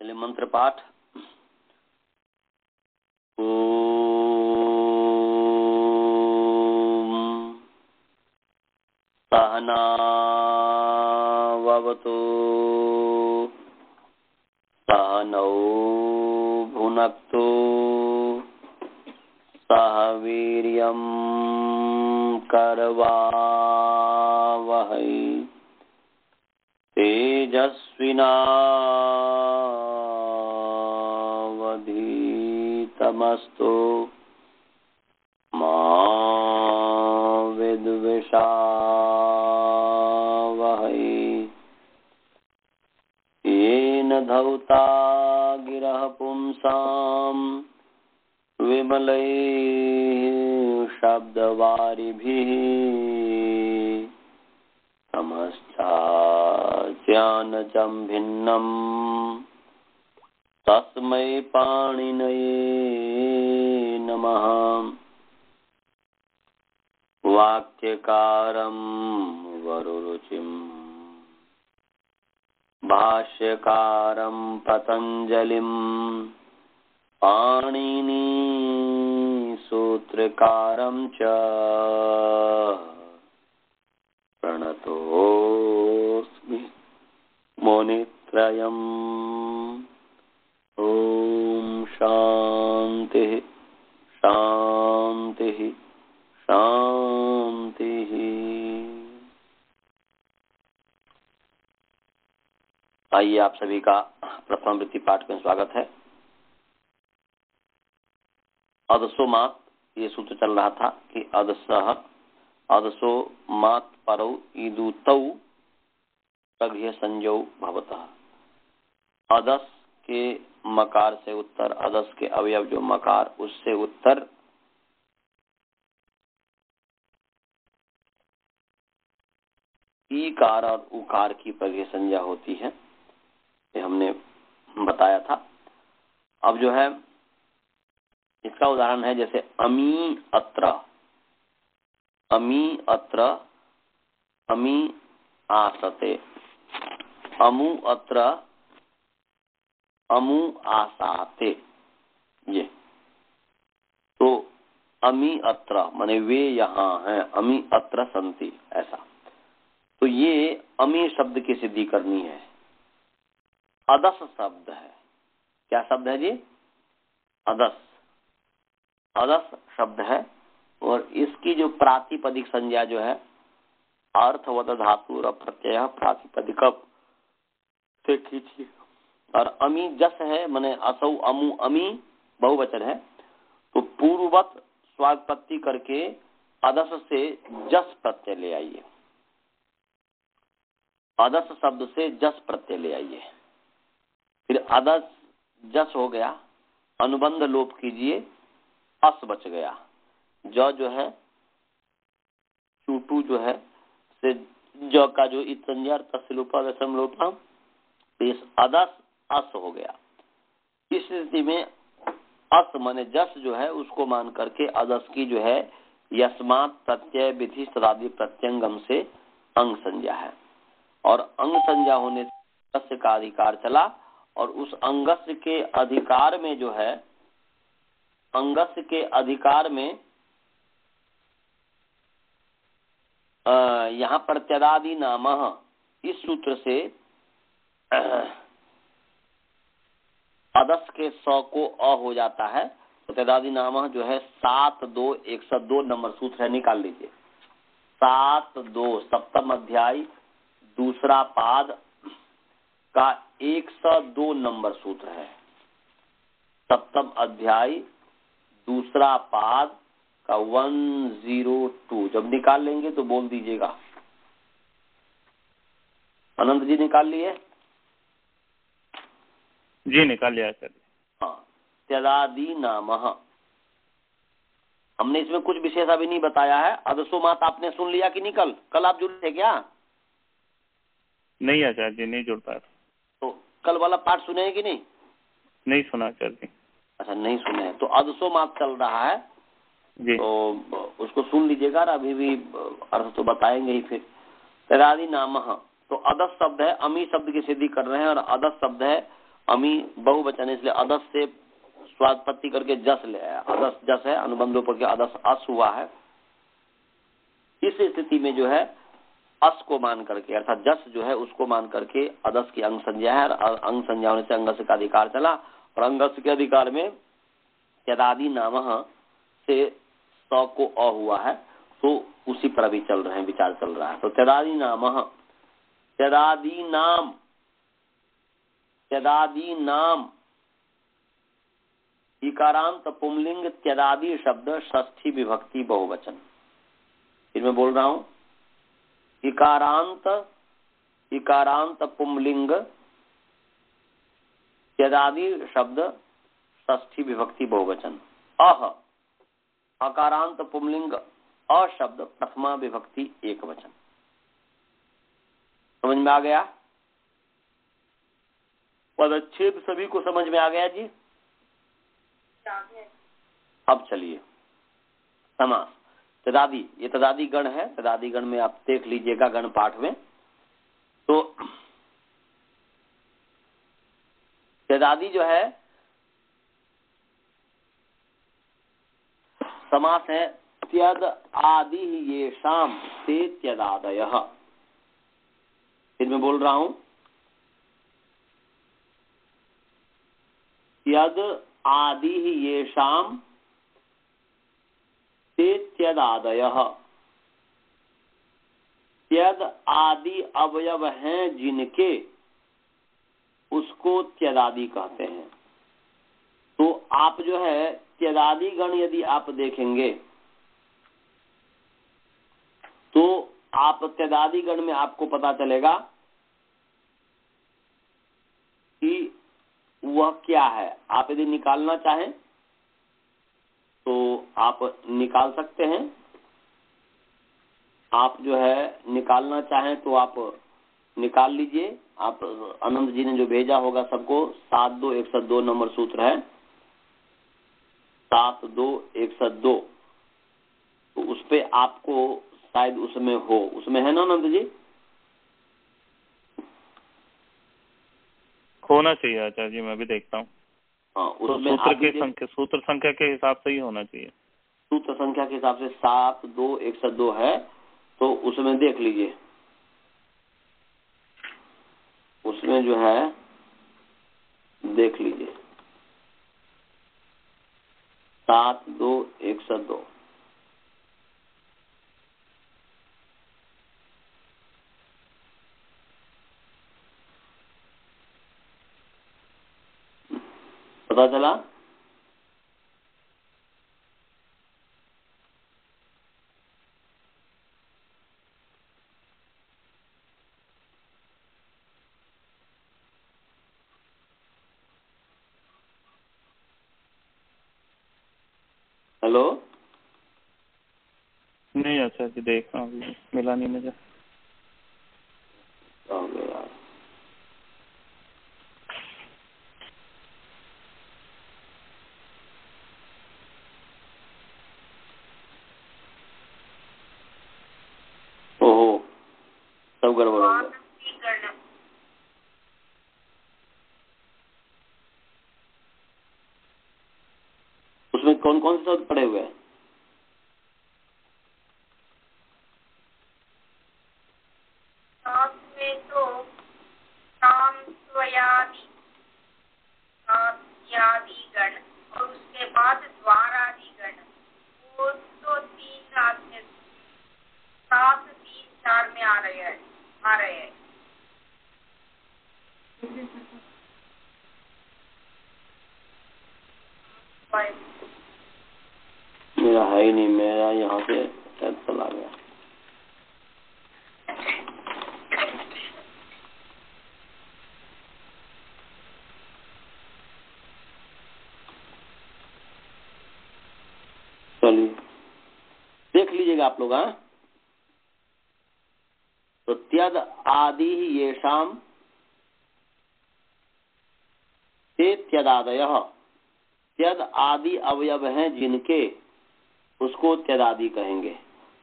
चलिए मंत्र पाठ। ओम सहनावतु सहनौ भुनक्तु सह वीर्यं करवावहै तेजस्विनावधीतमस्तु मा विद्विषावहै। येन धौता गिरः पुंसां विमलैः शब्दवारिभिः तमश्चाज्ञानजं भिन्नं तस्मै पाणिनये नमः। वाक्यकारं वरुरुचिं भाष्यकारं पतञ्जलिं पाणिनी सूत्रकारं च प्रणतोऽस्मि मुनित्रयम्। ओम शांति शांति शांति। आइए आप सभी का प्रथम वृत्ति पाठ में स्वागत है। अदसो मात, ये सूत्र चल रहा था कि अदसः अदसो मात परौ ईदुतौ प्रगृह्य संजौ भवतः। अदस के मकार से उत्तर, अदस के अवयव जो मकार, उससे उत्तर ईकार और उकार की प्रगृह्य संज्ञा होती है, ये हमने बताया था। अब जो है इसका उदाहरण है जैसे अमी अत्र, अमी अत्र, अमी आसते, अमु अत्र, अमु आसाते। ये तो अमी अत्र माने वे यहाँ हैं, अमी अत्र संति, ऐसा। तो ये अमी शब्द की सिद्धि करनी है। अदस शब्द है, क्या शब्द है जी? अदस, अदस शब्द है और इसकी जो प्रातिपदिक संज्ञा जो है अर्थवत धातु और प्रत्यय प्रातिपदिक से खींचिए। और अमी जस है माने असौ अमु अमी बहुवचन है, तो पूर्ववत स्वागपत्ति करके अदस से जस प्रत्यय ले आइए। अदस शब्द से जस प्रत्यय ले आइए। फिर अदस जस हो गया, अनुबंध लोप कीजिए, अस बच गया। जो है चूटू जो है से जो का जो इत संज्ञा तस्लोपा दशम लोपा, इस अदस अस हो गया। इस स्थिति में अस माने जस जो है उसको मान करके अदस की जो है यस्मात् प्रत्यय विधि सदादि प्रत्यंगम से अंग संज्ञा है, और अंग संज्ञा होने से अस्य का अधिकार चला। और उस अंगस्य के अधिकार में जो है, अंगस्य के अधिकार में यहाँ पर त्यदादि नामः, इस सूत्र से अदस के सौ को अ हो जाता है। तो त्यदादि नामः जो है 7-2 102 नंबर सूत्र है, निकाल लीजिए। 7-2 सप्तम अध्याय दूसरा पाद का 102 नंबर सूत्र है। सप्तम अध्याय दूसरा पाद का 102 जब निकाल लेंगे तो बोल दीजिएगा। अनंत जी निकाल लिए? जी निकाल लिया सर। हाँ, त्यदादि नामः। हमने इसमें कुछ विशेष अभी नहीं बताया है। अदसो मात आपने सुन लिया कि नहीं? कल आप जुड़े थे क्या? नहीं आचार्य जी, नहीं जुड़ पाया। तो कल वाला पाठ सुने हैं कि नहीं? नहीं सुना आचार्य जी। अच्छा, नहीं सुने हैं। तो अदसो मात चल रहा है जी, तो उसको सुन लीजिएगा। अभी भी अर्थ तो बताएंगे ही। फिर त्यदादि नामः, तो अदस शब्द है, अमी शब्द की सिद्धि कर रहे हैं, और अदस शब्द है अमी बहुवचन इसलिए अदस से स्वात्पत्ति करके जस ले आया, अदस जस है, अनुबंधों पर के अदस अस हुआ है। इस स्थिति में जो है अस को मान करके अर्थात जस जो है उसको मान करके अदस की अंग संज्ञा है, और अंग संज्ञा होने से अंगस का अधिकार चला, और अंगस के अधिकार में त्यदादि नाम से स को अ हुआ है, तो उसी पर अभी चल रहे हैं, विचार चल रहा है। तो त्यदादि नाम इकारांत पुंलिंग त्यदादि शब्द षष्ठी विभक्ति बहुवचन। फिर मैं बोल रहा हूं, इकारांत पुंलिंग त्यदादि शब्द षष्ठी विभक्ति बहुवचन। अकारांत पुंलिंग अ शब्द प्रथमा विभक्ति एक वचन। समझ में आ गया? पदच्छेद सभी को समझ में आ गया जी? अब चलिए समास। तदादि, ये तदादि गण है, तदादि गण में आप देख लीजिएगा गण पाठ में। तो तदादि जो है समास है त्यद आदि ये शाम से त्यदादय। फिर मैं बोल रहा हूं, त्यद आदि ये शाम से त्यदादय। त्यद आदि अवयव हैं जिनके, उसको त्यदादि कहते हैं। तो आप जो है त्यदादि गण यदि आप देखेंगे तो आप त्यदादि गण में आपको पता चलेगा कि वह क्या है। आप यदि निकालना चाहें तो आप निकाल सकते हैं। आप जो है निकालना चाहें तो आप निकाल लीजिए। आप आनंद जी ने जो भेजा होगा सबको 72102 नंबर सूत्र है, 72102। तो उस पे आपको शायद उसमें हो, उसमें है ना आनंद जी? होना चाहिए आचार्य जी, मैं भी देखता हूँ। हाँ, उसमें तो सूत्र संख्या के हिसाब से ही होना चाहिए। सूत्र संख्या के हिसाब से 72102 है, तो उसमें देख लीजिए। उसमें जो है देख लीजिए 72102। पता चला? हेलो, नहीं अच्छा जी, देख रहा हूँ, मिला नहीं मुझे। ओहो, सब गड़बड़ हो गया। उसमें कौन कौन से शब्द पड़े हुए हैं? में तो नाम स्वयादि गण और उसके बाद द्वारादि गण, वो तो 3 7 3 4 में आ रहे हैं। मेरा है ही नहीं, मेरा यहाँ से चला गया। चलिए देख लीजिएगा आप लोग। हाँ, तो त्यद आदि ये शाम से त्यदादय। त्यद आदि अवयव हैं जिनके, उसको त्यदादि कहेंगे।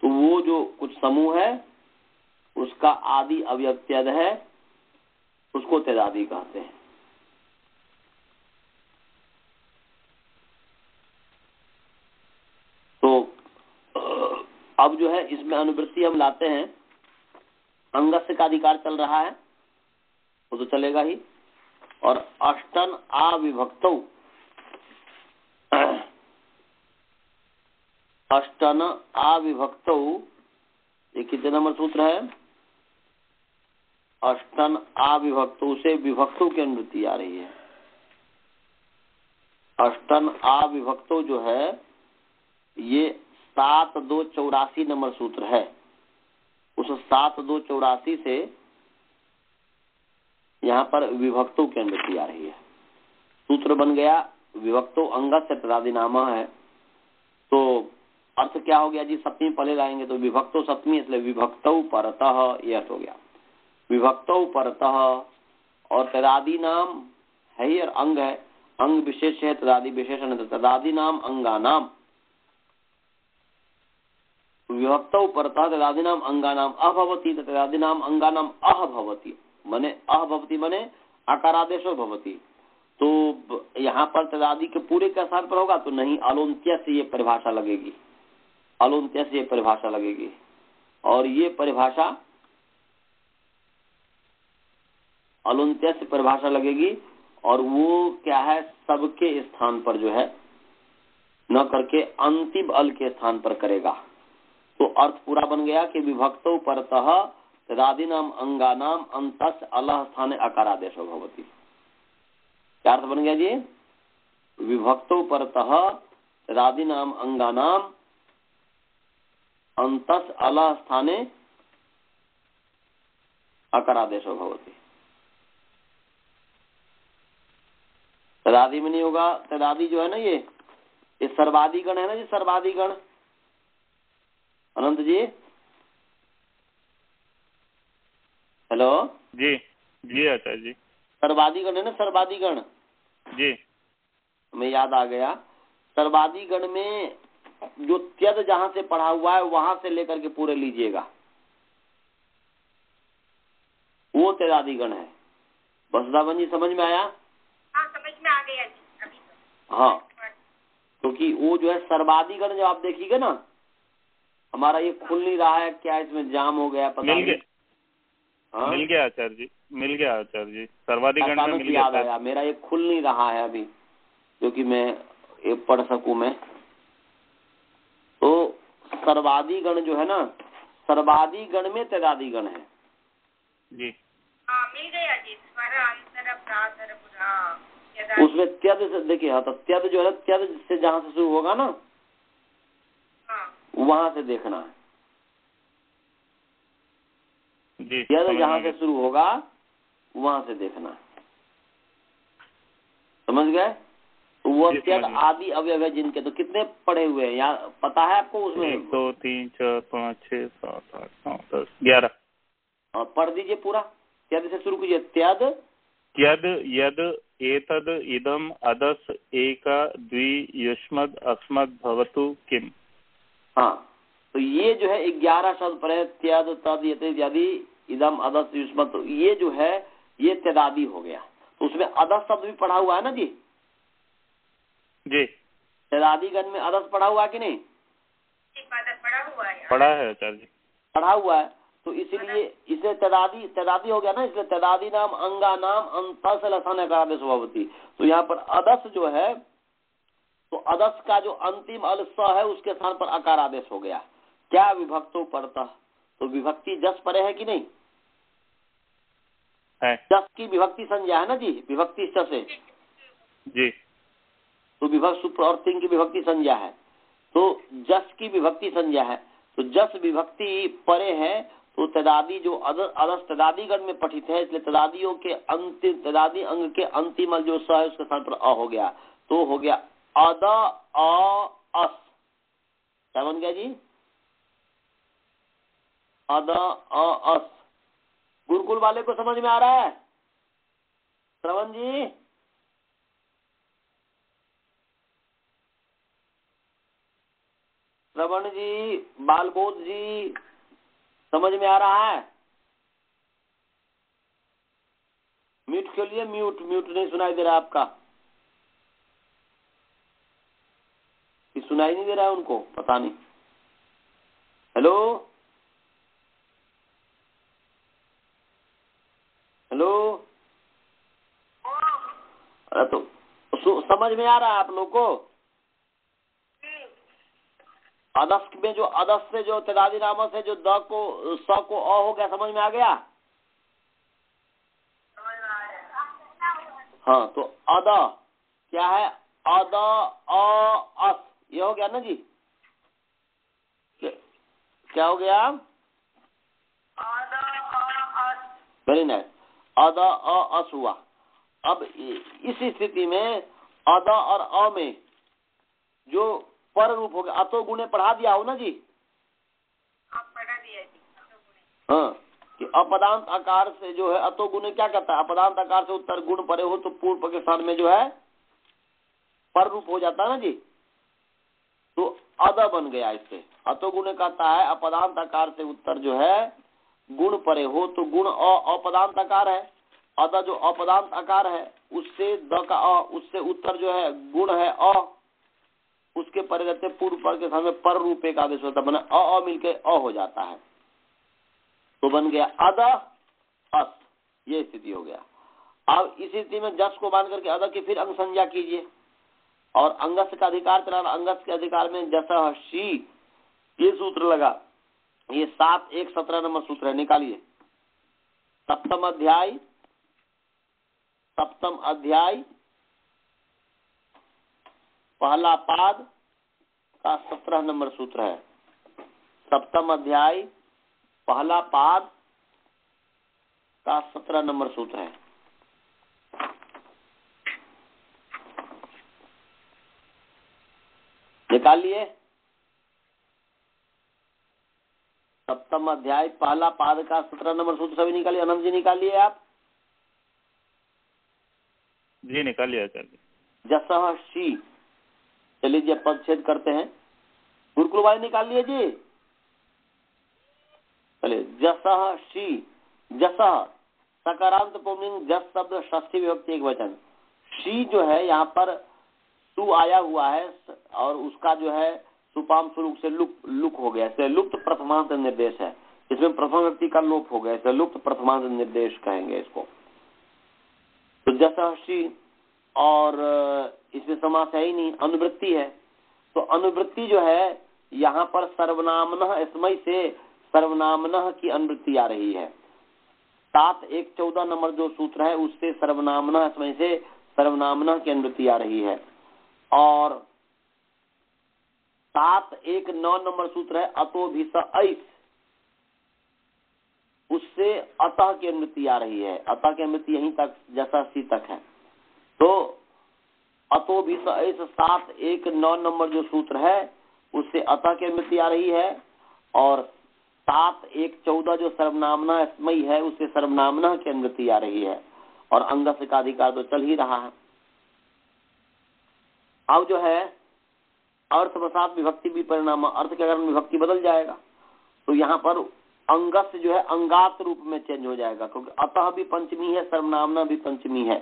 तो वो जो कुछ समूह है उसका आदि अवयव त्यद है, उसको त्यदादि कहते हैं। अब जो है इसमें अनुवृत्ति हम लाते हैं, अंगस्य का अधिकार चल रहा है वो तो चलेगा ही, और अष्टन अविभक्तौ, अष्टन अविभक्तौ, ये कितने नंबर सूत्र है? अष्टन अविभक्तौ से विभक्तौ की अनुवृत्ति आ रही है। अष्टन अविभक्तौ जो है ये 7284 नंबर सूत्र है। उस 7284 से यहाँ पर विभक्तों की अनुवृत्ति आ रही है। सूत्र बन गया विभक्तो अंगस्य तदादि नाम है। तो अर्थ क्या हो गया जी? सप्तमी पहले लाएंगे तो विभक्तो सप्तमी, इसलिए विभक्तौ परतः ये अर्थ हो गया। विभक्तौ परतः, और तदादि नाम है ही और अंग है, अंग विशेष है, तदादि विशेषण है, तदादि नाम अंगानाम। विभक्तौ परतः तदादि नाम अंगानाम अभवति, तदादि नाम अंगानाम अह भवति, मने अह भवति मने आकारादेशो भवति। तो यहाँ पर तदादि के पूरे के स्थान पर होगा तो नहीं, अलोन्त्य से ये परिभाषा लगेगी, अलोन्त्य से ये परिभाषा लगेगी, और ये परिभाषा अलोन्त्य से परिभाषा लगेगी, और वो क्या है? सबके स्थान पर जो है न करके अंतिम अल के स्थान पर करेगा। तो अर्थ पूरा बन गया कि विभक्तौ परतः तदादीनाम अंगानाम अंतस् अलह स्थाने अकारादेशो भवति। क्या अर्थ बन गया जी? विभक्तौ परतः तदादीनाम अंगानाम अंतस् अलह स्थाने अकारादेशो भवति। तदादि में नहीं होगा, तदादि जो है ना ये सर्वादिगण है ना जी, सर्वादिगण। अनंत जी हेलो जी जी आचार्य जी, सर्वादिगण है ना, सर्वादिगण जी हमें याद आ गया। सर्वादिगण में जो त्यद जहां से पढ़ा हुआ है वहां से लेकर के पूरे लीजिएगा, वो त्यदादिगण है। वसुधावन जी समझ में आया? हाँ समझ में आ गया जी अभी तो। हाँ, क्योंकि वो जो है सर्वादिगण जब आप देखिएगा ना, हमारा ये खुल नहीं रहा है, क्या इसमें जाम हो गया पता नहीं। हाँ? मिल गया आचार्य जी, मिल गया आचार्य जी, सर्वाधिगण में मिल याद आया, मेरा ये खुल नहीं रहा है अभी, क्योंकि मैं ये पढ़ सकूं मैं। तो सर्वादिगण जो है ना, सर्वादिगण में त्यदादिगण है जी। हाँ मिल गया जी, स्वर अंतर प्रातर पुरा। उसमें त्यद से देखिए, हाँ तो त्यद जो है, त्यद से जहां से शुरू होगा ना, हाँ वहां से देखना है। जी, त्यद जहां से शुरू होगा वहां से देखना है, समझ गए? तो वो त्यद आदि अवयव है जिनके, तो कितने पढ़े हुए हैं या पता है आपको? उसमें 1 2 3 4 5 6 7 8 9 10 11। पढ़ दीजिए पूरा, त्यद से शुरू कीजिए। त्यद त्यद यद एतद इदम अदस एक द्वि युष्मद अस्मद भवतु किम। हाँ, तो ये जो है 11 शब्द पर है, त्यद तद यत इत्यादि इदम अदस युष्मद, तो ये जो है ये त्यदादि हो गया। तो उसमें अदस शब्द भी पढ़ा हुआ है ना जी? जी, त्यदादिगण में अदस पढ़ा हुआ है कि नहीं? पढ़ा हुआ है, पढ़ा है आचार्य जी, पढ़ा हुआ है। तो इसलिए इसे त्यदादि हो गया ना, इसलिए त्यदादि नाम अंगा नाम अंतस लसन अकारादेश भवति। तो यहाँ पर अदस जो है, तो अदस का जो अंतिम अल स है उसके स्थान पर अकार आदेश हो गया। क्या? विभक्तो परतः, तो विभक्ति जस परे है कि नहीं है? जस की विभक्ति संज्ञा है ना जी, विभक्ति से जी, तो विभक्त सुप्र और तिंग की विभक्ति संज्ञा है, तो जस की विभक्ति संज्ञा है। तो जस विभक्ति परे है, तो तदादि जो अदस तदादिगण में पठित है, इसलिए तदादियों के अंतिम, तदादि अंग के अंतिम जो स है उसके स्थान पर अ हो गया, तो हो गया अद अ अस। क्या बन गया जी? अद अ अस। गुरुकुल वाले को समझ में आ रहा है? श्रवण जी श्रवण जी, बालबोध जी, समझ में आ रहा है? म्यूट के लिए म्यूट नहीं सुनाई दे रहा आपका, कि सुनाई नहीं दे रहा है उनको, पता नहीं। हेलो हेलो, अरे तो समझ में आ रहा है आप लोग को? अदस में जो अदस से जो तदादी नामा से जो द को स को अ हो गया, समझ में आ गया? हाँ, तो अद क्या है? अद अ अस, ये हो गया ना जी? क्या हो गया? वेरी नाइस, अद अ अस हुआ। अब इस स्थिति में अद और अ में जो पर रूप हो गया, अतो गुणे पढ़ा दिया हो ना जी? पढ़ा दिया जी। हाँ, कि अपदांत आकार से जो है अतो गुणे क्या करता है? अपदांत आकार से उत्तर गुण परे हो तो पूर्व के स्थान में जो है पर रूप हो जाता है ना जी? तो अद बन गया इससे। अतो गुणे कहता है अपदांत आकार से उत्तर जो है गुण परे हो तो गुण अपदांत आकार है। अद जो अपदांत आकार है उससे द का उससे उत्तर जो है गुण है अ, उसके परे रहते पूर्व पर के स्थान में पर रूप एक आदेश होता है, बना अ मिलके अ हो जाता है, तो बन गया अद अस। ये स्थिति हो गया। अब इस स्थिति में जस को बांध करके अद की फिर अंग संज्ञा कीजिए और अंगस का अधिकार चलाना। अंगस के अधिकार में जस शी, ये सूत्र लगा, ये 7-1-17 नंबर सूत्र है, निकालिए। सप्तम अध्याय पहला पाद का 17 नंबर सूत्र है। सप्तम अध्याय पहला पाद का 17 नंबर सूत्र है। निकाल लिए? सप्तम अध्याय पहला पाद का 17 नंबर सूत्र सभी निकालिए। अनंत जी निकाल लिए आप? जी निकाल लिया आचार्य। जसह शी, चलिए जी पदच्छेद करते हैं। गुरुकुल वाले निकाल लिए जी? चलिए, जसह शी, जसह सकारांत पुल्लिंग जस शब्द षष्ठी विभक्ति एक वचन। शी जो है यहाँ पर सु आया हुआ है और उसका जो है सुपाम स्वरूप से लुक हो गया, इसलिए लुप्त प्रथमांत निर्देश है। इसमें प्रथम व्यक्ति का लोप हो गया, इसलिए लुप्त प्रथमांत निर्देश कहेंगे इसको। तो जसह शी, और इसमें समास है ही नहीं, अनुवृत्ति है। तो अनुवृत्ति जो है यहाँ पर सर्वनामनः इसमय से सर्वनामनः की अनुवृत्ति आ रही है। 7-1-14 नंबर जो सूत्र है उससे सर्वनामनः इसमय से सर्वनामनः की अनुवृत्ति आ रही है। और 7-1-9 नंबर सूत्र है अतो भी ऐस, उससे अतः की अनुवृत्ति आ रही है। अतः की अनुवृत्ति यहीं तक जैसा सी तक है। तो अतो भी ऐस 7-1-9 नंबर जो सूत्र है उससे अतः की अनुवृत्ति आ रही है। और 7-1-14 जो सर्वनामना स्मयी है उससे सर्वनामना की अनुवृत्ति आ रही है। और अंगस का अधिकार तो चल ही रहा है। अब जो है अर्थवसात विभक्ति भी परिणाम, अर्थ के कारण विभक्ति बदल जाएगा। तो यहाँ पर अंगस जो है अंगात रूप में चेंज हो जाएगा, क्योंकि अतः भी पंचमी है, सर्वनामना भी पंचमी है।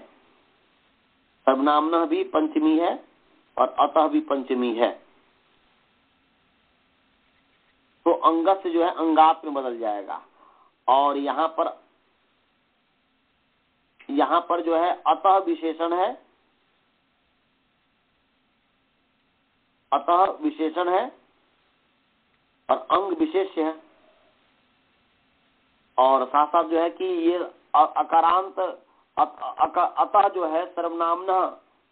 सर्वनामना भी पंचमी है और अतः भी पंचमी है। तो अंगस जो है अंगात में बदल जाएगा। और यहाँ पर जो है अतः विशेषण है, अतः विशेषण है और अंग विशेष्य है। और साथ साथ जो है कि ये अकारांत अतः जो है सर्वनामना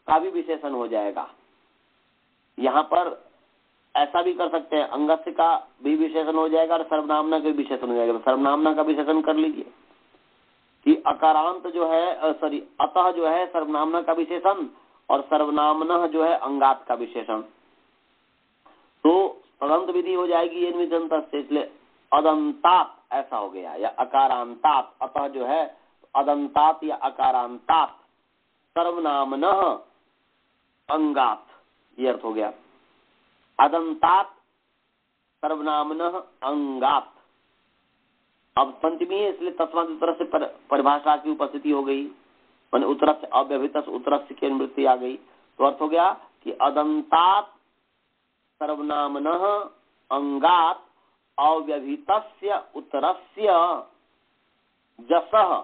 का भी विशेषण हो जाएगा। यहाँ पर ऐसा भी कर सकते हैं, अंगस्य का भी विशेषण हो जाएगा और सर्वनामना का भी विशेषण हो जाएगा। सर्वनामना का विशेषण कर लीजिए कि अकारांत जो है अतः जो है सर्वनामना का विशेषण और सर्वनामना जो है अंगात का विशेषण। तो अदंत विधि हो जाएगी ये निजंत से, इसलिए अदंतात ऐसा हो गया, या अकारांतात। अतः जो है अदंतात या अकारांतात सर्वनामनः अंगात, ये अर्थ हो गया। अदंतात सर्वनामनः अंगात। अब पंचमी है इसलिए तस्मात् उत्तरस्य से परिभाषा की उपस्थिति हो गई, मैंने उत्तरस्य अव्यवहितस्य उत्तरस्य की अनुवृत्ति आ गई। तो अर्थ हो गया कि अदंतात सर्वनामनः अंगात अव्यभितस्य उत्तरस्य जसः,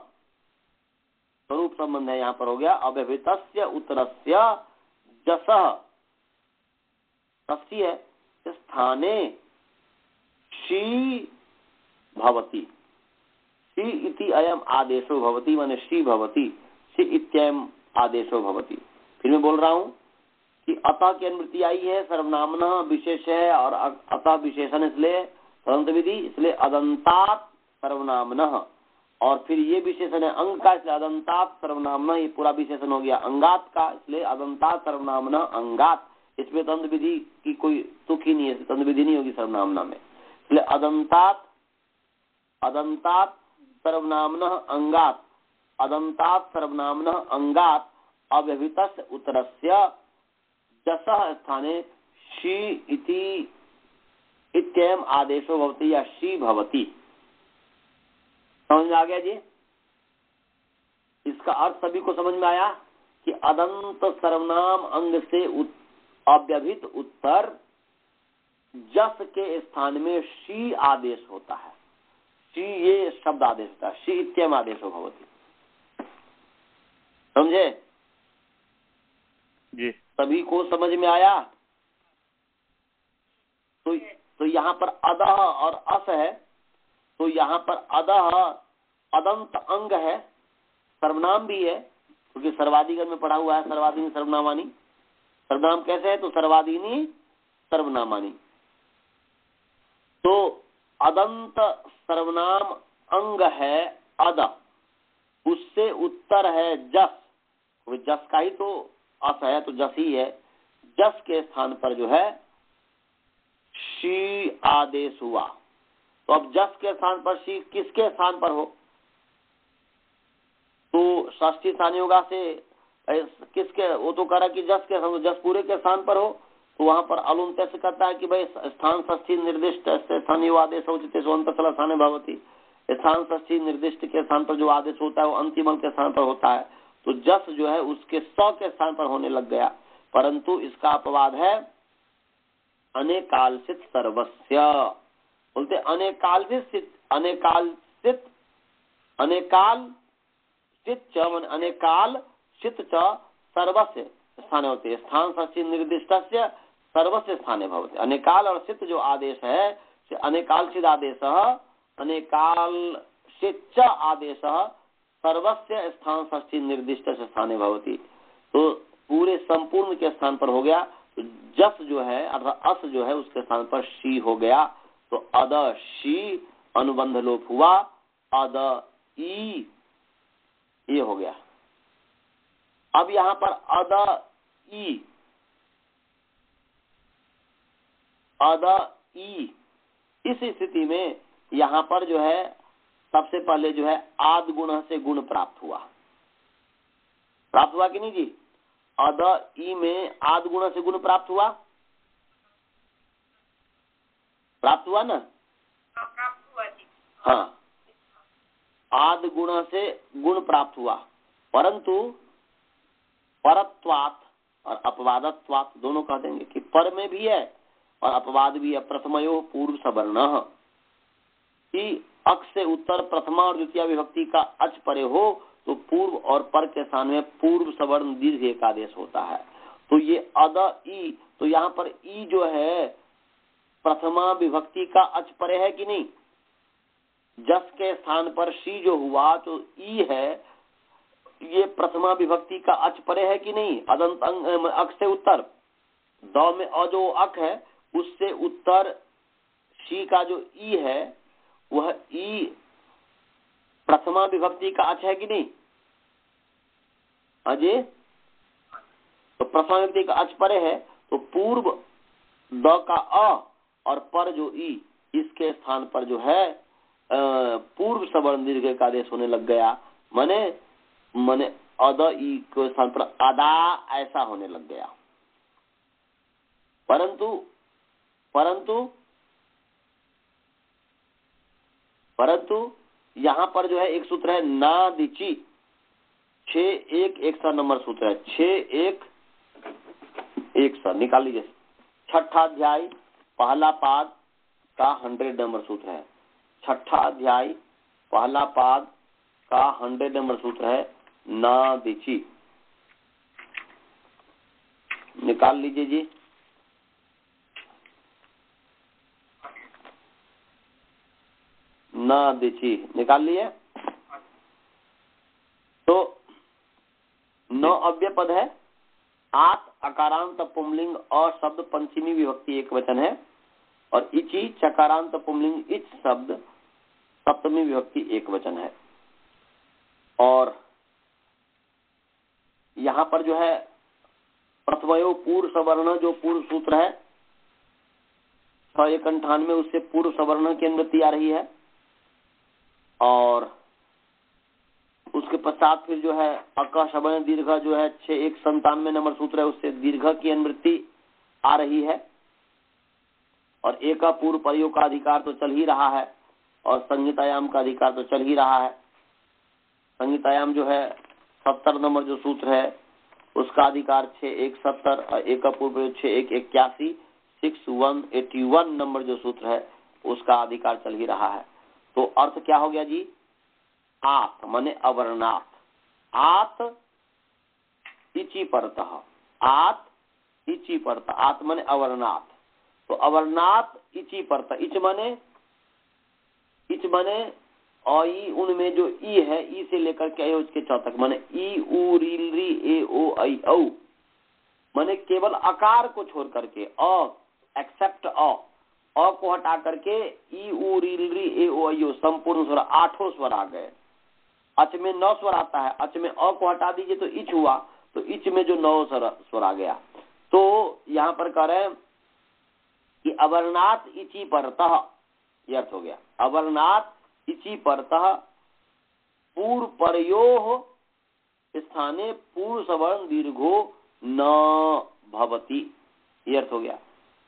स्वरूप संबंध है यहाँ पर हो गया। अव्यभितस्य उत्तरस्य जसः षष्ठी है, स्थाने शी भवति। शी इति अयम आदेशो भवति, माने शी भवति, शी इत्ययम आदेशो भवति। फिर मैं बोल रहा हूँ कि अतः की अनुवृत्ति आई है, सर्वनामन विशेष है और अतः विशेषण इसलिए तदंत विधि, इसलिए अदंतात सर्वनामन, और फिर ये विशेषण है अंग का, इसलिए अदंतात सर्वनामन, ये पूरा विशेषण हो गया अंगात का, इसलिए अदंतात सर्वनामन अंगात। इसमें तदंत विधि की कोई तुक ही नहीं है, तदंत विधि नहीं होगी सर्वनामना में, इसलिए अदंतात सर्वनामन अंगात, अदंतात सर्वनामन अंगात अव्यभितस्य उत्तरस्य जसः स्थाने शी इति इत्ययम आदेशो भवति या शी भवति। समझ में आ गया जी? इसका अर्थ सभी को समझ में आया कि अदंत सर्वनाम अंग से अव्यभित उत्तर जस के स्थान में शी आदेश होता है। शी ये शब्द आदेश होता है, शी इत्ययम आदेशो भवति। समझे जी? सभी को समझ में आया? तो यहाँ पर अदह और अस है, तो यहाँ पर अदह अदंत अंग है, सर्वनाम भी है, क्योंकि सर्वाधिगण में पढ़ा हुआ है सर्वाधीनी सर्वनामानी। सर्वनाम कैसे है? तो सर्वाधीनी सर्वनामानी। तो अदंत सर्वनाम अंग है अद, उससे उत्तर है जस, जस का ही तो अस है, तो जस ही है। जस के स्थान पर जो है शी आदेश हुआ। तो अब जस के स्थान पर शी किसके स्थान पर हो? तो षष्ठी स्थान योगा से किसके, वो तो कह रहा है कि जस के, जस पूरे के स्थान पर हो, तो वहां पर अलुम कैसे कहता है कि भाई स्थान षष्ठी निर्दिष्ट स्थानीय आदेश उचित स्थान भवती। स्थान षष्ठी निर्दिष्ट के स्थान पर जो आदेश होता है वो अंतिम के स्थान पर होता है। तो जस जो है उसके सौ के स्थान पर होने लग गया, परंतु इसका अपवाद है अनेकालसित सर्वस्य। बोलते अनेकालसित सर्वस्य स्थाने होते, स्थान षष्ठी निर्दिष्टस्य सर्वस्य स्थाने भवति। अनेकाल और सित जो आदेश है, अनेकालसित आदेश, अनेकालसित आदेश सर्वस्य स्थान षष्ठी निर्दिष्ट स्थाने भवति। तो पूरे संपूर्ण के स्थान पर हो गया। तो जस जो है अर्थात अस जो है उसके स्थान पर शी हो गया। तो अद शी अनुबंध लोप हुआ, अद ई ये हो गया। अब यहां पर अद ई, इस स्थिति में यहां पर जो है सबसे पहले जो है आद गुण से गुण प्राप्त हुआ कि नहीं जी? अद ई में आद गुण से गुण प्राप्त हुआ ना? प्राप्त हुआ जी। हाँ, आद गुण से गुण प्राप्त हुआ, परंतु परत्वात् और अपवादत्वात् दोनों कह देंगे कि पर में भी है और अपवाद भी है। प्रथमयो पूर्व सवर्ण कि अक्ष से उत्तर प्रथमा और द्वितीय विभक्ति का अच परे हो तो पूर्व और पर के स्थान में पूर्व सवर्ण दीर्घ एक आदेश होता है। तो ये अद ई, तो यहाँ पर ई जो है प्रथमा विभक्ति का अच परे है कि नहीं? जस के स्थान पर शी जो हुआ तो ई है, ये प्रथमा विभक्ति का अच परे है कि नहीं? अदंत अक्ष से उत्तर, द में अ जो अक है उससे उत्तर शी का जो ई है वह ई प्रथमा विभक्ति का अच है कि नहीं? अजय, तो प्रथमा विभक्ति का अच परे है, तो पूर्व द का अ और पर जो ई, इसके स्थान पर जो है पूर्व सवर्ण दीर्घ का आदेश होने लग गया। मने अद ई के स्थान पर अदा ऐसा होने लग गया। परंतु यहाँ पर जो है एक सूत्र है ना दिची, 6-1-1 नंबर सूत्र है, 6-1-1 निकाल लीजिए। छठा अध्याय पहला पाद का 100 नंबर सूत्र है। छठा अध्याय पहला पाद का 100 नंबर सूत्र है ना दिची। निकाल लीजिए जी। ना दिची निकाल लिए। तो 9 अव्यय पद है। आत अकारांत पुंलिंग और शब्द पंचमी विभक्ति एक वचन है, और इची चकारांत पुंलिंग इच शब्द सप्तमी विभक्ति एक वचन है। और यहाँ पर जो है प्रथमयो पूर्व सवर्ण जो पूर्व सूत्र है 698 उससे पूर्व सवर्ण की अनुवृत्ति आ रही है, और उसके पश्चात फिर जो है अका शबन दीर्घ जो है 6197 नंबर सूत्र है उससे दीर्घ की अनुवृत्ति आ रही है, और एका पूर्व प्रयोग का अधिकार तो चल ही रहा है, और संहितायाम का अधिकार तो चल ही रहा है। संहितायाम जो है 70 नंबर जो सूत्र है उसका अधिकार 6170 और एका पूर्व प्रयोग 6181 6181 नंबर जो सूत्र है उसका अधिकार चल ही रहा है। तो अर्थ क्या हो गया जी? आत माने अवर्णात, आत इची परतः, आत इची परतः, आत माने अवर्णात। तो अवर्णात इची परतः, इच माने औई उनमें जो ई है ई से लेकर के उसके चौ तक माने ई उ रील री ए ओ आई औ माने केवल आकार को छोड़ करके एक्सेप्ट अ को हटा करके ई उ रील री ए ओ आई ओ संपूर्ण स्वर 8 स्वर आ गए। अच में 9 स्वर आता है, अच में अ को हटा दीजिए तो इच हुआ, तो इच में जो 9 स्वर आ गया। तो यहाँ पर कह रहे हैं कि अवर्णात इची परतः, यह अर्थ हो गया। अवर्णात इची परतः पूर्व परयोः स्थाने पूर्व सवर्ण दीर्घो न भवति, यह अर्थ हो गया।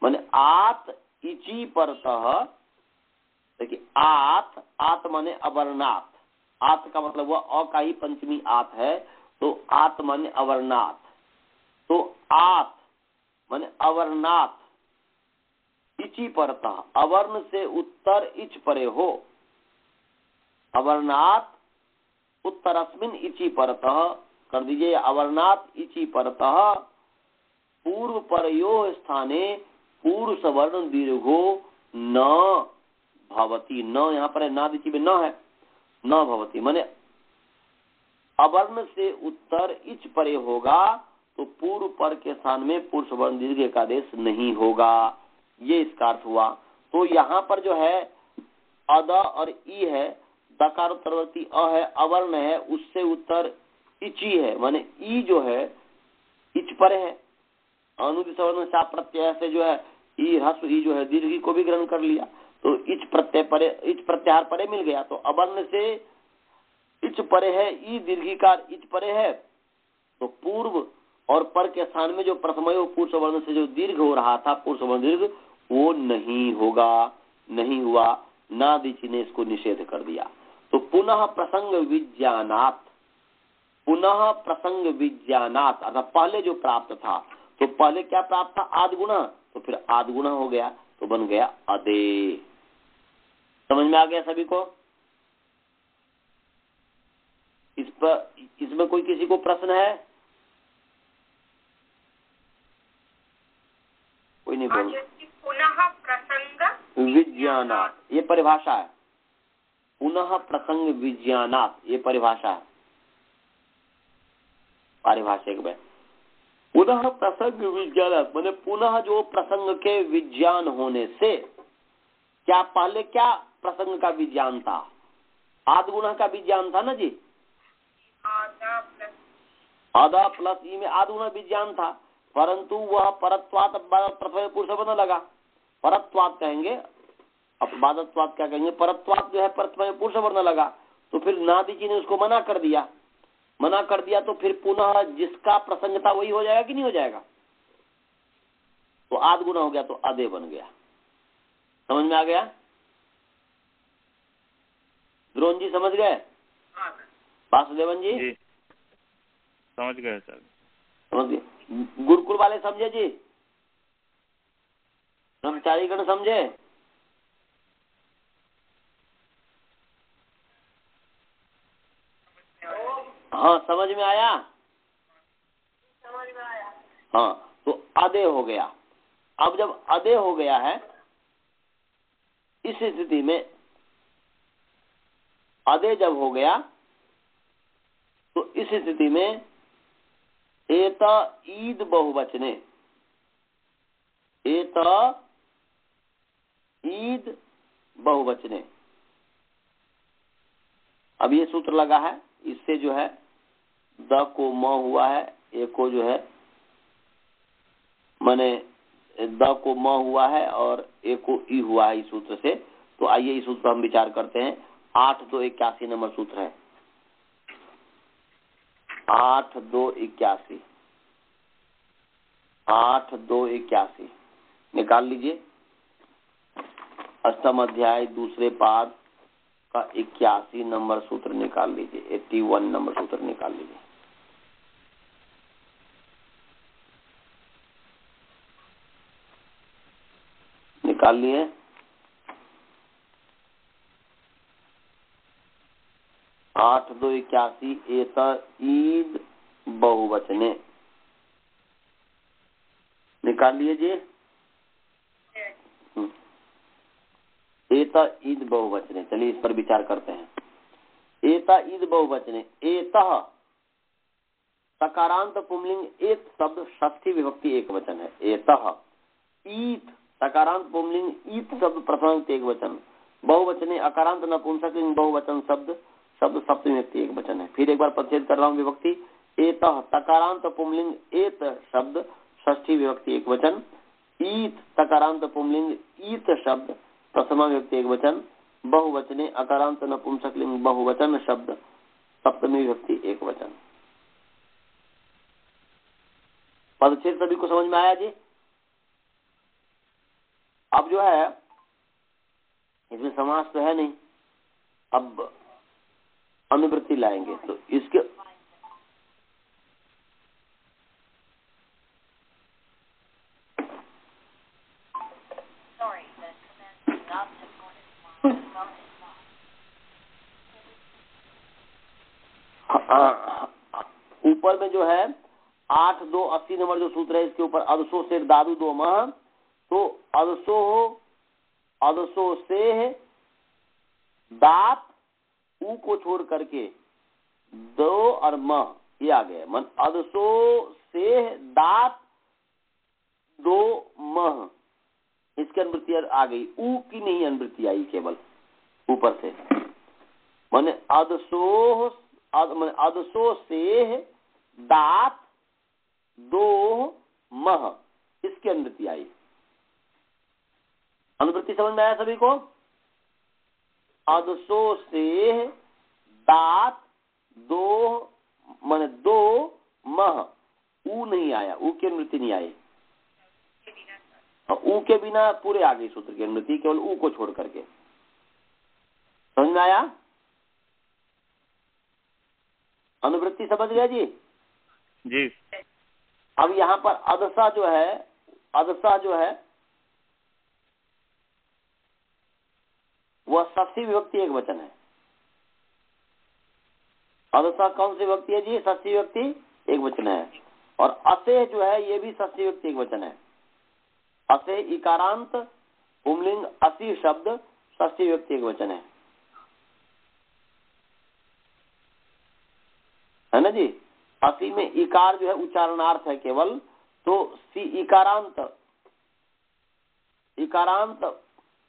माने आत इची परतः, देखिए आत माने अवर्णात, आत का मतलब हुआ अ का ही पंचमी आत है, तो आत माने अवर्णात। तो आत माने अवर्णात इची परतः, अवर्ण से उत्तर इच परे हो, अवर्णात उत्तरस्मिन इची परतः कर दीजिए। अवर्णात इची परतः पूर्व परयोः स्थाने पूर्व सवर्ण दीर्घो न भवति। न यहाँ पर है, ना दिची में न है, न भवति माने अवर्ण से उत्तर इच परे होगा तो पूर्व पर के स्थान में पूर्व सवर्ण दीर्घ का आदेश नहीं होगा, ये इसका अर्थ हुआ। तो यहाँ पर जो है अद और ई है, दकार उत्तरवर्ती अ है, अवर्ण है, उससे उत्तर इची है, माने ई जो है इच पर है। अनुदित सवर्ण शाप प्रत्यय से जो है ई ह्रस्व ई जो है दीर्घ को भी ग्रहण कर लिया, तो इच प्रत्यय परे, इच प्रत्याहार परे मिल गया। तो अवर्ण से इच परे है, ई दीर्घिकार इच परे है, तो पूर्व और पर के स्थान में जो प्रथमयो पूर्व सवर्ण से जो दीर्घ हो रहा था पूर्व सवर्ण दीर्घ वो नहीं होगा, नहीं हुआ। ना दिची ने इसको निषेध कर दिया। तो पुनः प्रसंग विज्ञानात, पुनः प्रसंग विज्ञानात अर्थात पहले जो प्राप्त था, तो पहले क्या प्राप्त था? आदगुणा, तो फिर आदगुणा हो गया तो बन गया अदे। समझ में आ गया सभी को? इस पर इसमें कोई किसी को प्रश्न है? कोई नहीं बोल। पुनः प्रसंग विज्ञानात ये परिभाषा है, पुनः प्रसंग विज्ञानात ये परिभाषा है, पारिभाषिक में पुनः प्रसंग विज्ञानात माने पुनः जो प्रसंग के विज्ञान होने से, क्या पहले क्या प्रसंग का विज्ञान था? आदगुण का विज्ञान था ना जी, आधा प्लस ई में आदगुण विज्ञान था, परंतु वह परत्वात प्रथम पुरुष बना लगा, परत्वात कहेंगे, अब बादत्वात क्या कहेंगे, परत्वात जो है प्रथम पुरुष बनने लगा, तो फिर नादी जी ने उसको मना कर दिया, मना कर दिया तो फिर पुनः जिसका प्रसंग था वही हो जाएगा कि नहीं हो जाएगा? तो आद गुना हो गया तो अदे बन गया। समझ में आ गया? द्रोण जी समझ गए? वासुदेवन जी समझ गए सर, समझ गए। गुरुकुल वाले समझे जी? ब्रह्मचारी गण समझे? हाँ समझ में आया? समझ में आया। हाँ, तो अदे हो गया। अब जब अदे हो गया है, इस स्थिति में अदे जब हो गया तो इस स्थिति में एत ईद बहुवचने, एत ईद बहुवचने। अब ये सूत्र लगा है, इससे जो है द को म हुआ है, ए को जो है माने द को म हुआ है और ए को ई हुआ है इस सूत्र से। तो आइए इस सूत्र पर हम विचार करते हैं। 8-2-81 नंबर सूत्र है। 8-2-81, 8-2-81 निकाल लीजिए। अष्टम अध्याय दूसरे पाद का 81 नंबर सूत्र निकाल लीजिए। 81 नंबर सूत्र निकाल लीजिए। निकाल लिए? आठ 2-81 एत ईद बहुवचने निकाल लीजिए। एता ईद बहुवचने, चलिए इस पर विचार करते हैं। एता ईद बहुवचने, एतः सकारांत पुंलिंग एक शब्द षष्ठी विभक्ति एक वचन है। एतः ईत सकारांत पुंलिंग ईत शब्द प्रथम एक वचन, बहुवचने अकारांत नपुंसकलिंग बहुवचन शब्द सप्तमी व्यक्ति एक वचन है। फिर एक बार परिच्छेद कर रहा हूँ विभक्ति। एतः तकारांत पुंलिंग एत शब्द षष्ठी विभक्ति एक वचन, ईत तकारांत पुंलिंग ईत शब्द प्रथमा विभक्ति एक वचन, बहुवचने अकारांत नपुंसकलिंग बहुवचन शब्द सप्तमी विभक्ति एक वचन। पदच्छेद सभी को समझ में आया जी? अब जो है इसमें समास तो है नहीं, अब अनुवृत्ति लाएंगे। तो इसके ऊपर में जो है 8-2-80 नंबर जो सूत्र है, इसके ऊपर अदसो से दादू दो मह, तो अदसो से दात ऊ को छोड़ करके दो और मह ये आ गया। मन अदसो से दात दो मह, इसकी अनुवृत्ति आ गई। ऊ की नहीं अनुवृत्ति आई, केवल ऊपर से। माने अदसो से दात दो मह, इसकी अनुवृत्ति आई। अनुवृत्ति समझ में आया सभी को? अदसो से दात दो माने दो मह, ऊ नहीं आया, ऊ की अनुवृत्ति नहीं आई। ऊ के बिना पूरे आ गई सूत्र की अनुवृत्ति, केवल ऊ को छोड़ करके। समझ में आया? अनुवृत्ति समझ गया जी? जी। अब यहाँ पर अदसा जो है वह षष्ठी विभक्ति एक वचन है। अदसा कौन सी विभक्ति है जी? षष्ठी विभक्ति एक वचन है। और असे जो है ये भी षष्ठी विभक्ति एक वचन है। असे इकारांत पुंलिंग असी शब्द षष्ठी विभक्ति एक वचन है ना जी? असी में इकार जो है उच्चारणार्थ है केवल, तो सी इकारांत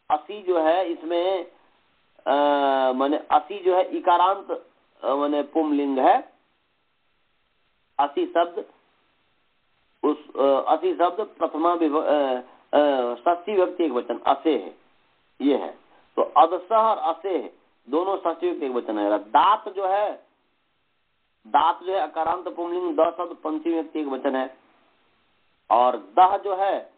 असी जो है इसमें माने असी जो है इकारांत माने पुंलिंग है। असी शब्द असी शब्द प्रथमा षष्ठी विभक्ति एक वचन असे है, ये है। तो अदसह और असे दोनों षष्ठी विभक्ति एक वचन है। दात जो है अकारांत पुंलिंग द शब्द पंचमी विभक्ति एक वचन है। और दह जो है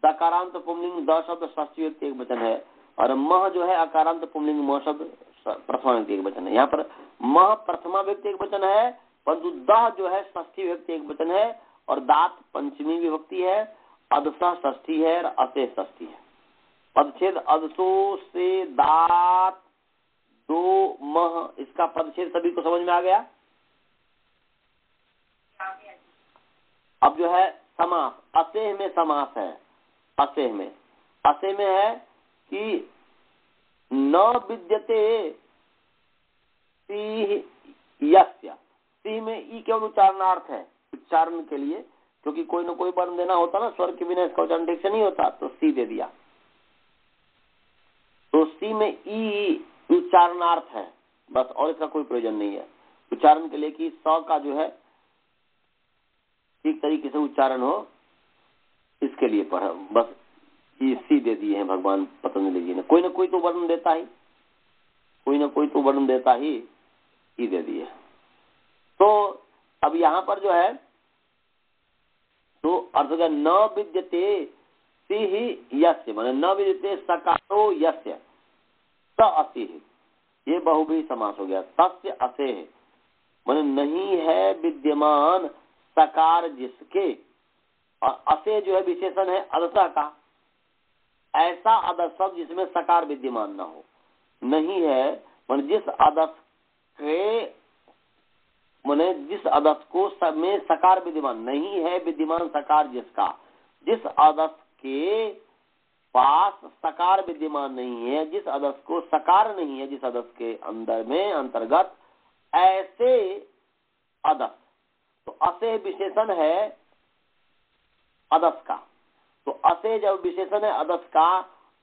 दकारांत पुंलिंग द शब्द षष्ठी विभक्ति एक वचन है। और मह जो है अकारांत पुंलिंग म शब्द प्रथमा विभक्ति एक वचन है। यहाँ पर मह प्रथमा विभक्ति एक वचन है, परंतु दह जो है षष्ठी विभक्ति एक वचन है। और दात पंचमी विभक्ति है, अदसा षष्ठी है और असे षष्ठी है। पदच्छेद अदसो से दात दो मह, इसका पदच्छेद सभी को समझ में आ गया? अब जो है समास, असेह में समास है, असेह में है कि न विद्यते सी यस्य, सी में ई केवल उच्चारणार्थ है, उच्चारण के लिए, क्योंकि कोई ना कोई वर्ण देना होता ना, स्वर के बिना इसका उच्चारण ठीक से नहीं होता, तो सी दे दिया। तो सी में ई उच्चारणार्थ है बस, और इसका कोई प्रयोजन नहीं है उच्चारण के लिए कि स का जो है ठीक तरीके से उच्चारण हो, इसके लिए पढ़ बस ये सी दे दिए हैं भगवान पतंजलि जी ने। कोई ना कोई तो वर्ण देता ही, कोई ना कोई तो वर्ण देता ही, ई दे दिए। तो अब यहाँ पर जो है तो अर्थ का न विद्यते सी ही यस्य, माने न विद्यते सकारो यस्य स असिह, ये बहुव्रीहि समास हो गया। तस्य असेह माने नहीं है विद्यमान सकार जिसके, और असे जो है विशेषण है अदसह का, ऐसा अदस शब्द जिसमें सकार विद्यमान न हो, नहीं है माने जिस अदस के, माने जिस अदस को में सकार विद्यमान नहीं है, विद्यमान सकार जिसका, जिस अदस के पास सकार विद्यमान नहीं है, जिस अदस को सकार नहीं है, जिस अदस के अंदर में अंतर्गत, ऐसे अदस। तो असे विशेषण है अदस का, तो असे जब विशेषण है अदस का,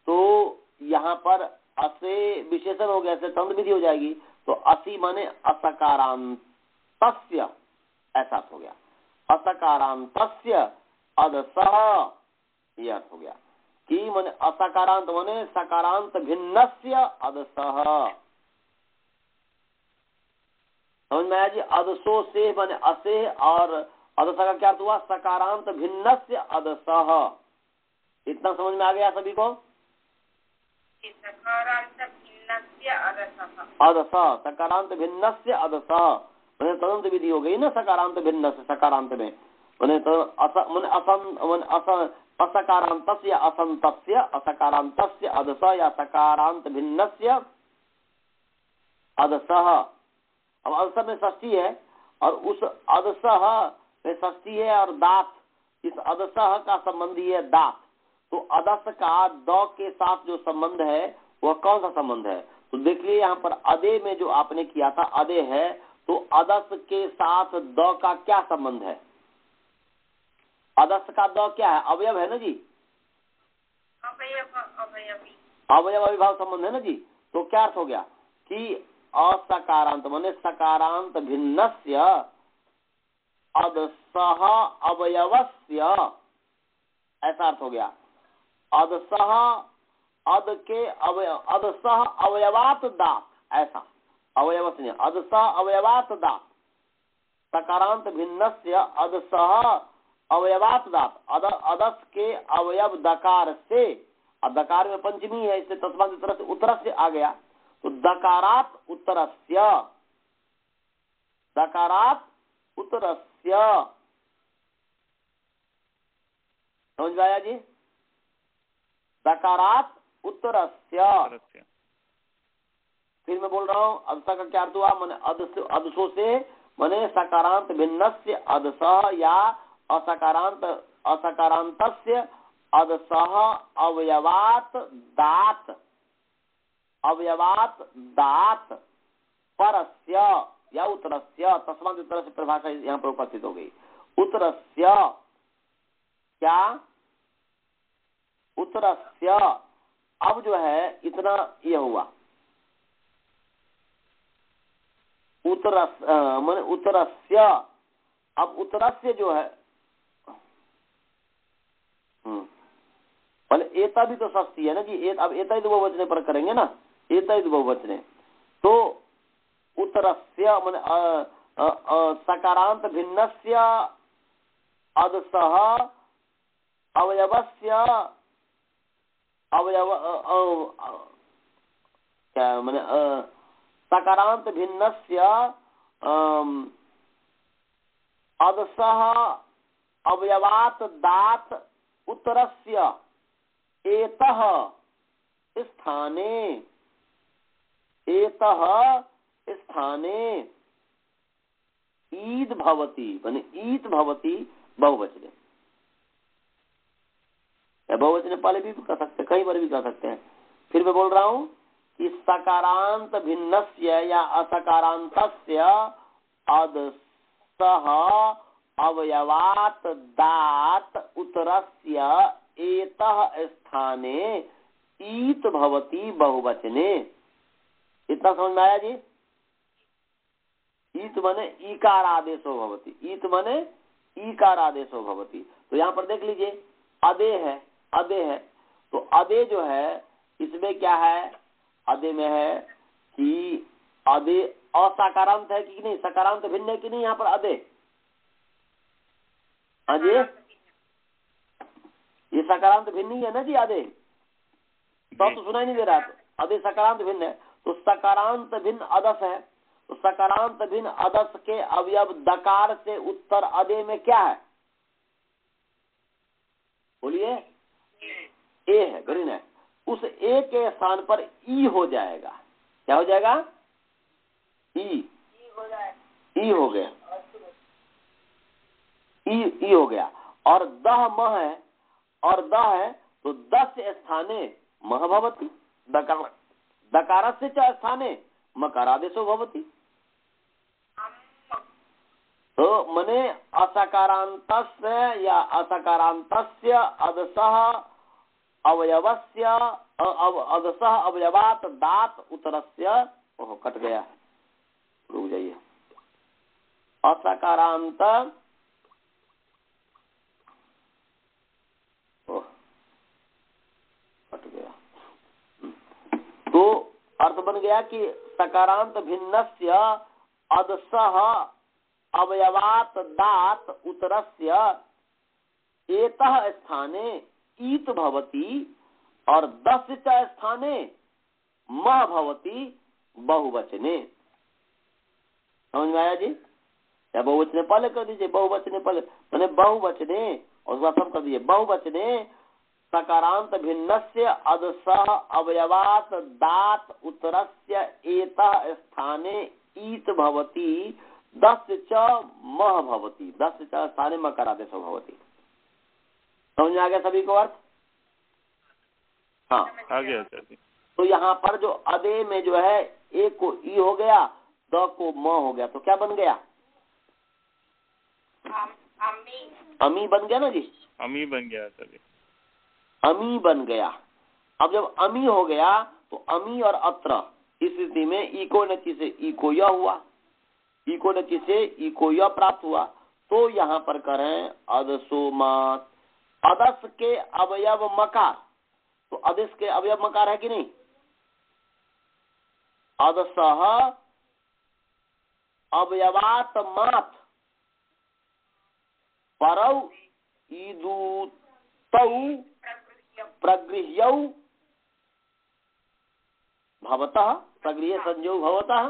तो यहाँ पर असे विशेषण हो गया, तंत्र विधि हो जाएगी, तो असी माने असकारांतस्य, ऐसा हो गया, असकारांतस्य अदसः, यह अर्थ हो गया कि माने असकारांत माने सकारांत भिन्नस्य अदसः। समझ में आया जी? अदसो से माने असे, और अदसः का क्या हुआ? सकारांत भिन्नस्य अदसः। इतना समझ में आ गया सभी को? सकारांत भिन्नस्य अदसः, अदसः सकारांत भिन्नस्य अदसः, मैंने तदंत विधि हो गई ना, सकारांत भिन्न से सकारांत में, मैंने तो असकारांतस्य असंतस्य, असकारांतस्य अदसः या सकारांत भिन्नस्य अदसः। अब अदसः में षष्ठी है, और उस अदसः में षष्ठी है और दात, इस अदसः का संबंधी है दात। तो अदस का द के साथ जो संबंध है वह कौन सा संबंध है? तो देखिए यहाँ पर अदे में जो आपने किया था अदे है, तो अदस के साथ द का क्या संबंध है? अदस का द क्या है? अवयव है ना जी, अवयव अविभाव संबंध है ना जी। तो क्या अर्थ हो गया कि असकारांत माने सकारांत भिन्नस्य अदसः अवयवस्य, ऐसा अर्थ हो गया। अदसः अद के अदसः अवयवात दात, ऐसा अवयव से नहीं, अदसः अवयवात दात, सकारांत भिन्नस्य अदसः अवयवात दात, अदस के अवयव दकार से, और दकार में पंचमी है इसलिए तस्मात् उत्तर से उत्तर से आ गया, तो दकारात उत्तरस्य, दकारात उत्तरस्य। समझ में आया जी? दकारात उत्तरस्य। फिर मैं बोल रहा हूँ अदसः का क्या अर्थ हुआ? माने अदसों से माने सकारांत भिन्नस्य अदसः या असकारांतस्य अदसः अवयवात दात, अवयवात दात परस्य या उत्तरस्य, तस्मात् उत्तर से परिभाषा यहाँ पर उपस्थित हो गई। उत्तरस्य क्या? उत्तरस्य। अब जो है इतना यह हुआ, उत्तरस माने उत्तरस्य। अब उत्तरस्य जो है पहले एता भी तो षष्ठी है ना जी, अब एता ही बहुवचने पर करेंगे ना, एता ही बहुवचने, तो उत्तरस्य माने सकारांत भिन्नस्य अदसः अवयवस्य, अवयव क्या माने सकारांत भिन्नस्य अदसः अवयवात दात उत्तरस्य एतः स्थाने, एतः स्थाने ईद भवति, माने ईद भवति बहुवचने। बहुवचने पहले भी कर सकते, कहीं पर भी कर सकते हैं। फिर मैं बोल रहा हूं कि सकारांत भिन्नस्य या असकारांतस्य अदसः अवयवात दात उत्तरस्य एतः स्थाने ईत भवति बहुवचने। इतना समझ में आया जी? ईत माने ईकार आदेशो भवति, ईत माने ईकार आदेशो भवति। तो यहाँ पर देख लीजिए अदे है, अदे है, तो अदे जो है इसमें क्या है, अदे में है कि अदे असकारांत है कि नहीं, सकारांत भिन्न है कि नहीं यहाँ पर अदे? हाँ जी, ये सकारांत भिन्न ही है ना जी अदे, तो सुनाई नहीं दे रहा है। अदे सकारांत भिन्न है, तो सकारांत भिन्न अदस है, तो सकारांत भिन्न अदस के अवयव दकार से उत्तर अदे में क्या है, बोलिए? ए है, गरीन है। उस ए के स्थान पर ई हो जाएगा। क्या हो जाएगा? ई हो गया, ई हो गया। और दह मह है, और द है तो दस स्थाने मह भवति, दकारस्य च स्थाने मकारादेशो भवति। तो मने असकारांतस्य या असकारांतस्य अदसः अवयवस्य अदसः अवयवात दात उत्तरस्य, ओह कट गया, रुक जाइए, असकारांत कट गया। तो अर्थ बन गया कि सकारांत भिन्नस्य अदसः अवयवात दात उत्तरस्य एतः स्थाने ईत भवति और दस च स्थाने मह भवति बहुवचने। समझ में आया जी? या बहुवचने पहले कर दीजिए, बहुवचने पहले मैंने बहुवचने और उसका सब कर दीजिए। बहुवचने सकारांत भिन्नस्य अदसः अवयवात दात उत्तरस्य एतः स्थाने ईत भवति दस च मह भवति, दस च स्थाने मकारादेशो भवति। समझ में आ गया सभी को अर्थ? हाँ आ गया। तो यहाँ पर जो अदे में जो है ए को ई हो गया, द को म हो गया, तो क्या बन गया? अमी बन गया ना जी? अमी बन गया सभी, अमी बन गया। अब जब अमी हो गया तो अमी और अत्र इस स्थिति में इको नची से इको य हुआ, इको नची से इको य प्राप्त हुआ। तो यहाँ पर करें अदसो मात, अदस के अवयव मकार, तो अदस के अवयव मकार है कि नहीं? अदसः अवयवात मात परौ ईदूतौ प्रगृह्यौ भवतः, प्रगृह्य संयोग भवतः,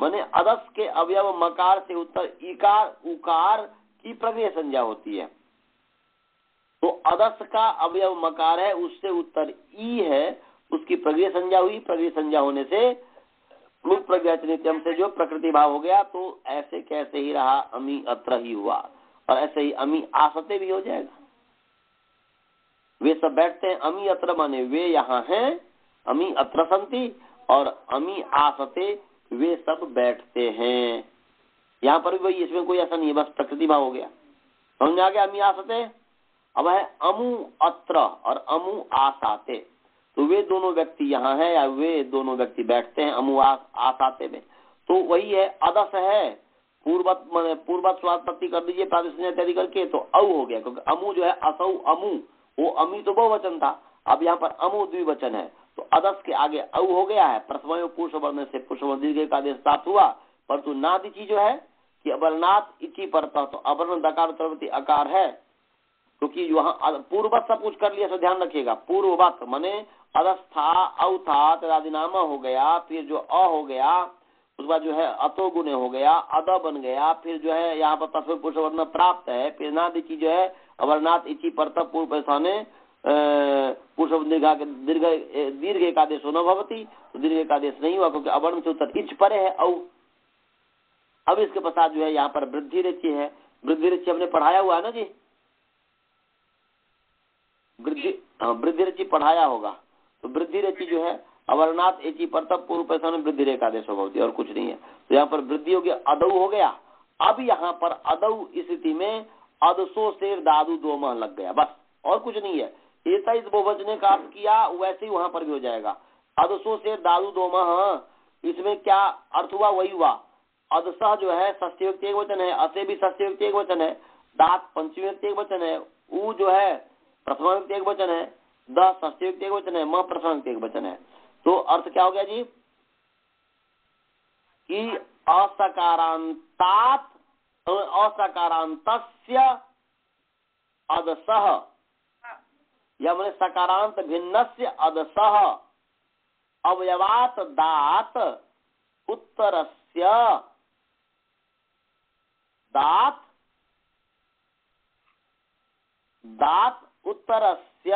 माने अदस के अवयव मकार से उत्तर इकार उकार की प्रगृह्य संज्ञा होती है। तो अदस का अवयव मकार है, उससे उत्तर ई है, उसकी प्रगृह्य संज्ञा हुई। प्रगृह्य संज्ञा होने से लुक प्रज्ञाचनित्यम से जो प्रकृति भाव हो गया, तो ऐसे कैसे ही रहा, अमी अत्र ही हुआ, और ऐसे ही अमी आसते भी हो जाएगा। वे सब बैठते हैं, अमी अत्र माने वे यहाँ हैं, अमी अत्र संति, और अमी आसते वे सब बैठते हैं। यहाँ पर भी वही, इसमें कोई ऐसा नहीं है, बस प्रकृति भाव हो गया। समझ में आ गया? अमी आसते। अब है अमु अत्र और अमु आसाते, तो वे दोनों व्यक्ति यहाँ हैं या वे दोनों व्यक्ति बैठते हैं अमु आसाते में। तो वही है, अदस है, पूर्वत स्वात्पत्ति कर दीजिए प्रातिसंज्ञा इत्यादि करके, तो औ हो गया, क्योंकि अमु जो है असौ अमु, वो अमी तो बहुवचन था, अब यहाँ पर अमु द्विवचन है, तो अदस के आगे औ हो गया है। प्रथम पुरुष वर्ण से पुरुष वर्ण दीर्घ का आदेश प्राप्त हुआ, परंतु नादिची जो है कि अवर्णात इची परता, तो अवर्ण दकार उत्तरवर्ती अकार है, क्योंकि वहां पूर्ववत सब कुछ कर लिया, तो ध्यान रखिएगा। पूर्ववत माने अदस्था औ था तदादिनामा हो गया, फिर जो अ हो गया, उसके बाद जो है अतो गुणे हो गया, अद बन गया, फिर जो है यहाँ पर तस्वीर पुरुष वर्ण प्राप्त है, फिर नादिची जो है अवर्णात इची परता पूर्व स्थाने पुरुष दीर्घ एकादेश न भवती, तो दीर्घ एकादेश नहीं हुआ, क्योंकि अवर्ण से उत्तर इच परे है औ। अब इसके पश्चात जो है यहाँ पर वृद्धि रची है, वृद्धि रुचि हमने पढ़ाया हुआ है ना जी, वृद्धि रुचि पढ़ाया होगा। तो वृद्धि रुचि जो है अवर्णात एची पर तब पूर्व पैसा में वृद्धि रेखा आदेश होगा और कुछ नहीं है। तो यहाँ पर वृद्धि हो गया, अदऊ हो गया। अब यहाँ पर अदऊ स्थिति में अदसो शेर दादू दो मह लग गया, बस और कुछ नहीं है। ऐसा इस बहुवचने का अर्थ किया वैसे ही वहां पर भी हो जाएगा। अदसो शेर दादू दो मह, इसमें क्या अर्थ हुआ वही हुआ। अदसह जो है षष्ठी व्यक्ति एक वचन है, असे भी षष्ठी व्यक्ति एक वचन है, दात पंचमी व्यक्ति एक वचन है, ऊ जो है प्रथमा व्यक्ति एक वचन है, द षष्ठी व्यक्ति एक वचन है, म प्रथमा व्यक्ति एक वचन है। तो अर्थ क्या हो गया जी कि असकारांतस्य अदसह, या मैंने सकारांत भिन्नस्य अदसह अवयवात दात उत्तरस्य, दात दात उत्तरस्य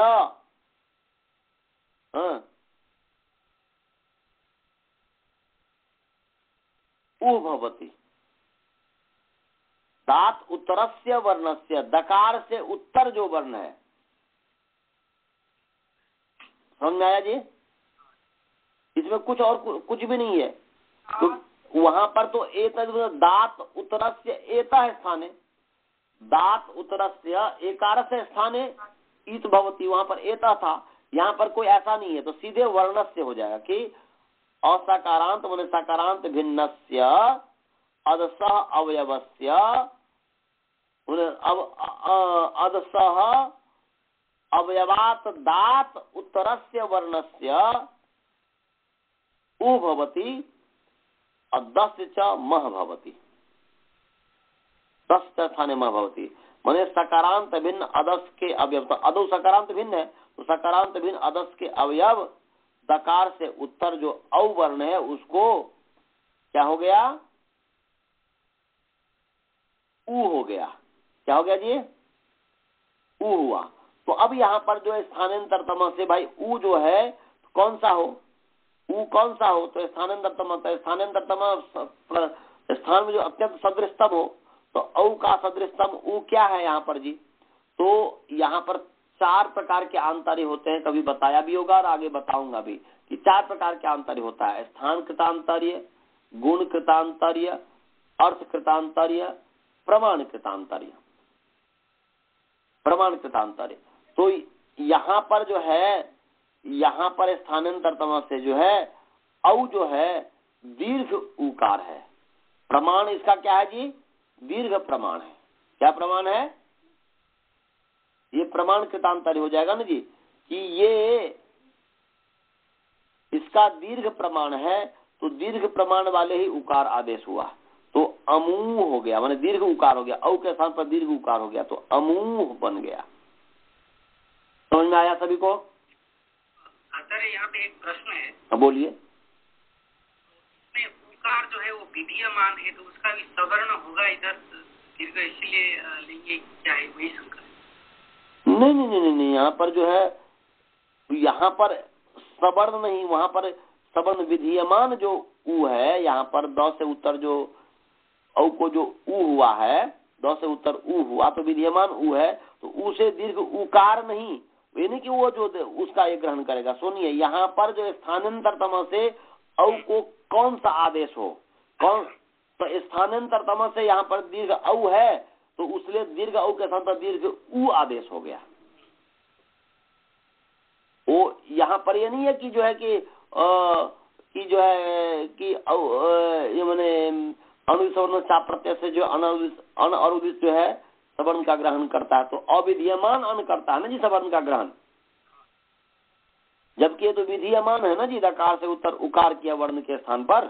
उ भवति। दात उत्तरस्य वर्णस्य, दकार से उत्तर जो वर्ण है, समझ में आया जी? इसमें कुछ और कुछ भी नहीं है। तो वहां पर तो दात उत्तरस्य एता स्थाने, दात उत्तरस्य एकारस्य स्थाने ईत भवति, वहां पर एता था, यहाँ पर कोई ऐसा नहीं है। तो सीधे वर्णस्य हो जाएगा कि असकारांत माने सकारांत भिन्नस्य अदसह अवयवस्य, अदसह अवयवात दात उत्तरस्य वर्णस्य उ भवति, अदस्य च मह भवति, 10 स्थाने मह भवति। माने सकारांत भिन्न अदस के अवयव, तो अदो सकारांत भिन्न है, तो सकारांत भिन्न अदस के अवयव दकार से उत्तर जो औ वर्ण है उसको क्या हो गया, ऊ हो गया। क्या हो गया जी, ऊ हुआ। तो अब यहाँ पर जो है स्थानांतरतम से भाई ऊ जो है कौन सा हो, ऊ कौन सा हो, तो स्थानांतरतम, स्थानांतरतम स्थान में जो अत्यंत सदृशतम हो, तो औ का सदृशतम ऊ क्या है यहाँ पर जी। तो यहाँ पर 4 प्रकार के आंतर्य होते हैं, कभी बताया भी होगा और आगे बताऊंगा भी कि 4 प्रकार के आंतर्य होता है। स्थान कृतांतर्य, गुण कृतांतर्य, अर्थ कृतांतर्य, प्रमाण कृतांतर्य, प्रमाण कृतांतर्य। तो यहाँ पर जो है, यहाँ पर स्थानांतरतम से जो है औ जो है दीर्घ उकार है। प्रमाण इसका क्या है जी, दीर्घ प्रमाण है। क्या प्रमाण है, ये प्रमाण कृतांतर्य हो जाएगा ना जी, कि ये इसका दीर्घ प्रमाण है, तो दीर्घ प्रमाण वाले ही उकार आदेश हुआ, तो अमूह हो गया, माने दीर्घ उकार हो गया, औ के स्थान पर दीर्घ उकार हो गया, तो अमूह बन गया। समझ में आया सभी को? आचार्य यहाँ पे एक प्रश्न है। हाँ बोलिए। उकार जो है वो विधीयमान है, तो उसका भी सवर्ण होगा इधर दीर्घ, इसलिए लेंगे क्या है, वही शंका है। नहीं नहीं नहीं नहीं, यहाँ पर जो है, यहाँ पर सवर्ण नहीं, वहां पर सवर्ण विधीयमान जो ऊ है, यहाँ पर द से उत्तर जो औ को जो ऊ हुआ है, द से उत्तर ऊ हुआ तो विधीयमान ऊ है, तो ऊ से दीर्घ उकार नहीं, ये नहीं कि वो जो उसका एक ग्रहण करेगा। सुनिए, यहाँ पर जो स्थानांतरतम से औ को कौन सा आदेश हो, कौन, तो स्थानांतरतम से यहाँ पर दीर्घ औ है, तो उसलिए दीर्घ औ के साथ दीर्घ ऊ आदेश हो गया। वो यहाँ पर ये नहीं है कि जो है कि जो है कि ये मैंने अनुसवर्ण चाप प्रत्यय से जो अनअरुदित जो है सवर्ण का ग्रहण करता है, तो अविधीयमान अन करता है ना जी सवर्ण का ग्रहण, जबकि ये तो विधीयमान है ना जी, दकार से उत्तर उकार किया वर्ण के स्थान पर,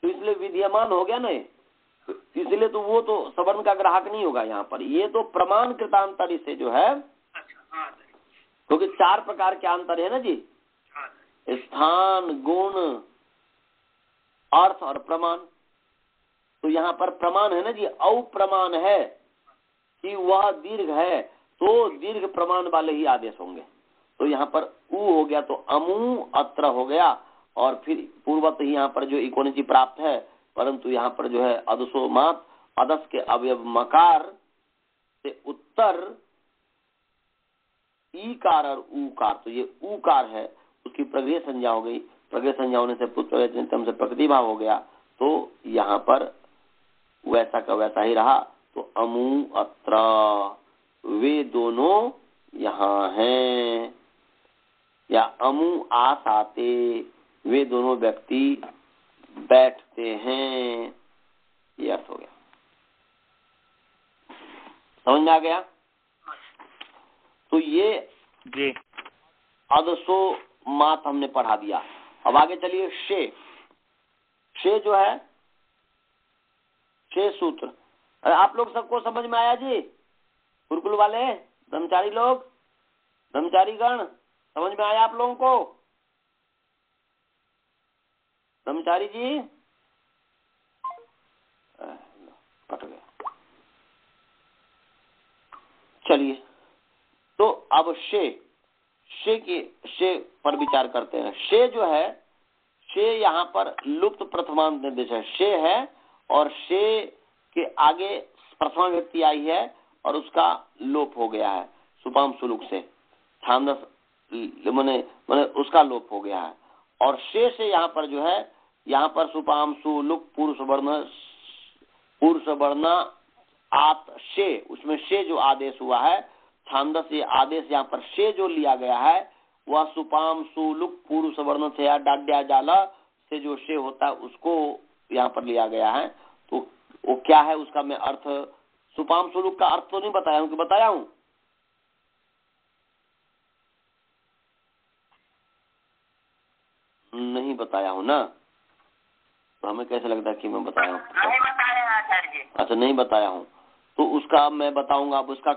तो इसलिए विधीयमान हो गया ना, इसलिए तो वो तो सवर्ण का ग्राहक नहीं होगा यहाँ पर। ये तो प्रमाण कृतांतरी से जो है, क्योंकि 4 प्रकार के अंतर है ना जी, स्थान, गुण, अर्थ और प्रमाण। तो यहाँ पर प्रमाण है ना जी, औ प्रमाण है कि वह दीर्घ है, तो दीर्घ प्रमाण वाले ही आदेश होंगे। तो यहाँ पर ऊ हो गया, तो अमू अत्र हो गया, और फिर पूर्वत ही यहाँ पर जो इकोनिटी प्राप्त है, परंतु यहाँ पर जो है अदसो मात अदस के अवयव मकार से उत्तर ईकार और ऊकार, तो ये ऊकार है, उसकी प्रगृह्य संज्ञा हो गई। प्रगृह्य संज्ञा होने से पुत्र से प्रकृति भाव हो गया, तो यहाँ पर वैसा का वैसा ही रहा। तो अमु अत्र, वे दोनों यहाँ हैं, या अमु आसाते, वे दोनों व्यक्ति बैठते हैं, ये अर्थ हो गया। समझ में आ गया? तो ये जी अदसो मात हमने पढ़ा दिया। अब आगे चलिए शे जो है शे सूत्र। अरे आप लोग सबको समझ में आया जी? गुरुकुल वाले ब्रह्मचारी लोग, ब्रह्मचारी गण, समझ में आया आप लोगों को? ब्रह्मचारी जी कट गया। चलिए, तो अब शे पर विचार करते हैं। शे जो है, शे यहाँ पर लुप्त प्रथमांत निर्देश है, शे है, और शे के आगे प्रथमा व्यक्ति आई है और उसका लोप हो गया है सुपाम सुलुक से, छांदस मने उसका लोप हो गया है। और शे से यहाँ पर जो है, यहाँ पर सुपाम सुलुक पुरुष वर्ण आत शे, उसमें शे जो आदेश हुआ है, छांदस ये आदेश यहाँ पर शे जो लिया गया है वह सुपाम सुलुक पुरुष वर्ण से या डाड्या जाला से जो शे होता है उसको यहाँ पर लिया गया है। तो वो क्या है उसका मैं अर्थ, सुपाम सुलुक का अर्थ तो नहीं बताया हूँ कि बताया हूँ? नहीं बताया हूँ ना, तो हमें कैसे लगता है कि मैं बताया हूँ? नहीं बताया आचार्य जी। अच्छा, नहीं बताया हूँ, तो उसका मैं बताऊंगा, अब उसका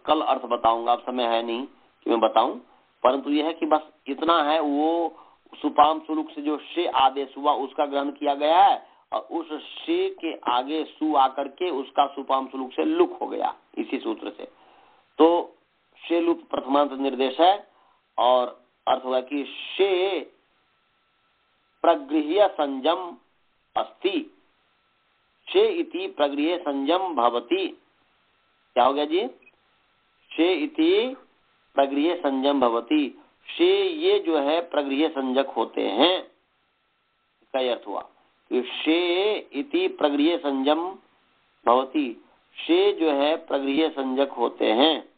कल अर्थ बताऊंगा, अब समय है नहीं कि मैं बताऊं, परंतु यह है कि बस इतना है, वो सुपाम सुलुक से जो शे आदेश हुआ उसका ग्रहण किया गया है, और उस शे के आगे सु आकर के उसका सुपाम सुलुक से लुक हो गया इसी सूत्र से। तो शे लुप प्रथमांत निर्देश है, और अर्थ होगा कि शे प्रगृह्य संयम अस्ति, शे इति प्रगृह्य संयम भवति। क्या हो गया जी? शे इति प्रगृह्य संयम भवति, शे ये जो है प्रगृह्य संजक होते हैं। क्या अर्थ हुआ कि शे इति प्रगृह्य संयम भवति, शे जो है प्रगृह्य संजक होते हैं,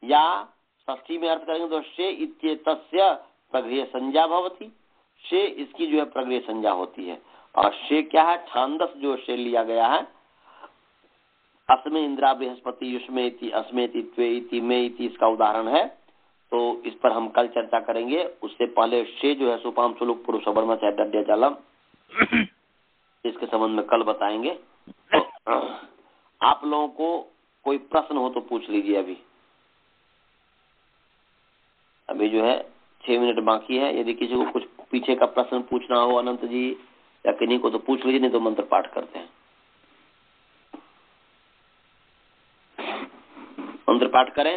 या षष्ठी में अर्थ करेंगे तो शे इत्येतस्य प्रगृह्य संज्ञा भवति, शे इसकी जो है प्रगृह्य संज्ञा होती है। और शे क्या है? छांदस जो शे लिया गया है, अस्मे इंद्रा बृहस्पति युष्मेति अस्मेति त्वेति मेति, इसका उदाहरण है। तो इस पर हम कल चर्चा करेंगे। उससे पहले शे जो है सुपाम सुलुक पुरुष वर्ण से डड्या जालम, इसके संबंध में कल बताएंगे। तो आप लोगों को कोई प्रश्न हो तो पूछ लीजिए। अभी जो है 6 मिनट बाकी है। यदि किसी को कुछ पीछे का प्रश्न पूछना हो अनंत जी या किन्हीं को तो पूछ लीजिए, नहीं तो मंत्र पाठ करते हैं। मंत्र पाठ करें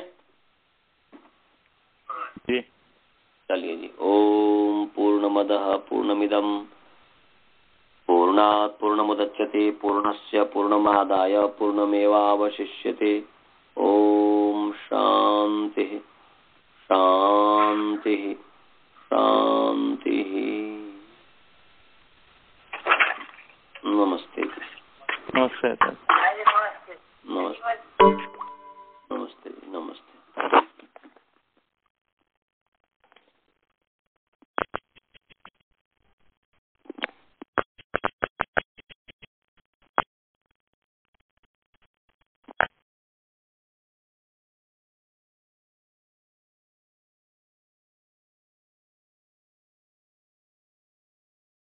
जी। चलिए जी। ओम पूर्णमदः पूर्णमिदं पूर्णात् पूर्णमुदच्यते पूर्णस्य पूर्णमादाय पूर्णमेवावशिष्यते। ओम शांति शांति शांति। नमस्ते। नमस्ते।